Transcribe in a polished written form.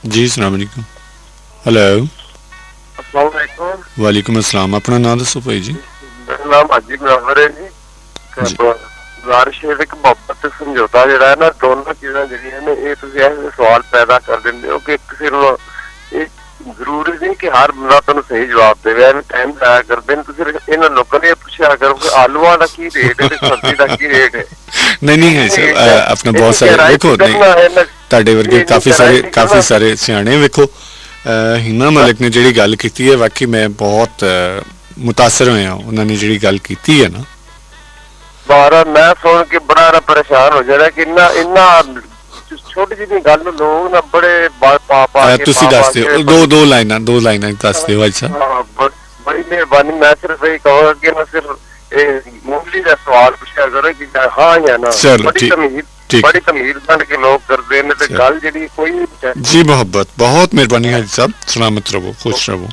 जी अस्सलाम वालेकुम। हेलो। अस्सलाम वालेकुम। वालेकुम अस्सलाम। अपना नाम दसो भाई जी। मेरा नाम हाजी मुनव्वर है जी। जी ਗੁਜ਼ਾਰਿਸ਼ ਹੈ ਕਿ ਮੁਹੱਬਤ ਤੇ ਸਮਝੌਤਾ ਜਿਹੜਾ ਹੈ ਨਾ, ਦੋਨੋਂ ਚੀਜ਼ਾਂ ਜਿਹੜੀਆਂ ਨੇ, ਇਹ ਤੁਸੀਂ ਇਹ ਸਵਾਲ ਪੈਦਾ ਕਰ ਦਿੰਦੇ ਹੋ ਕਿ ਕਿਸੇ ਨੂੰ ਇਹ ਜ਼ਰੂਰੀ ਨਹੀਂ ਕਿ ਹਰ ਬੰਦਾ ਤੁਹਾਨੂੰ ਸਹੀ ਜਵਾਬ ਦੇਵੇ। ਐਵੇਂ ਟਾਈਮ ਲਾਇਆ ਕਰਦੇ ਨੇ। ਤੁਸੀਂ ਇਹਨਾਂ ਲੋਕਾਂ ਨੇ ਇਹ ਪੁੱਛਿਆ ਕਰੋ ਕਿ ਆਲੂਆਂ ਦਾ ਕੀ ਰੇਟ ਹੈ ਤੇ ਸਬਜ਼ੀ ਦਾ ਕੀ ਰੇਟ ਹੈ। नहीं नहीं है सर, अपने बहुत सारे देखो नहीं ਤੁਹਾਡੇ ਵਰਗੇ ਕਾਫੀ ਸਾਰੇ ਸਿਆਣੇ ਵੇਖੋ। ਹਿਨਾ ਮਲਿਕ ਨੇ ਜਿਹੜੀ ਗੱਲ ਕੀਤੀ ਹੈ, ਵਾਕਈ ਮੈਂ ਬਹੁਤ ਮੁਤਾਸਰ ਹੋਇਆ ਉਹਨਾਂ ਨੇ ਜਿਹੜੀ ਗੱਲ ਕੀਤੀ ਹੈ ਨਾ। ਬਾਰਾ ਮੈਂ ਸੁਣ ਕੇ ਬੜਾ ਪਰੇਸ਼ਾਨ ਹੋ ਜਾਣਾ ਕਿ ਇੰਨਾ ਛੋਟੀ ਜਿਹੀ ਗੱਲ ਨੂੰ ਲੋਕ ਨਾ ਬੜੇ ਪਾ ਕੇ ਤੁਸੀਂ ਦੱਸ ਦਿਓ ਦੋ ਲਾਈਨਾਂ ਦੱਸ ਦਿਓ ਭਾਈ ਸਾਹਿਬ। ਬੜੀ ਮਿਹਰਬਾਨੀ। ਮੈਂ ਸਿਰਫ ਇਹ ਕਹਾਂਗਾ ਕਿ ਨਾ ਸਿਰਫ ਇਹ ਮੁੱਢਲੀ ਦਾ ਸਵਾਲ ਪੁੱਛਿਆ ਕਰੋ ਕਿ ਹਾਂ ਜਾਂ ਨਾ। बड़ी तमीर बन के लोग करते हैं, गल जी कोई। जी मोहब्बत, बहुत मेहरबानी हाजी साहब, सलामत रहो, खुश रहो।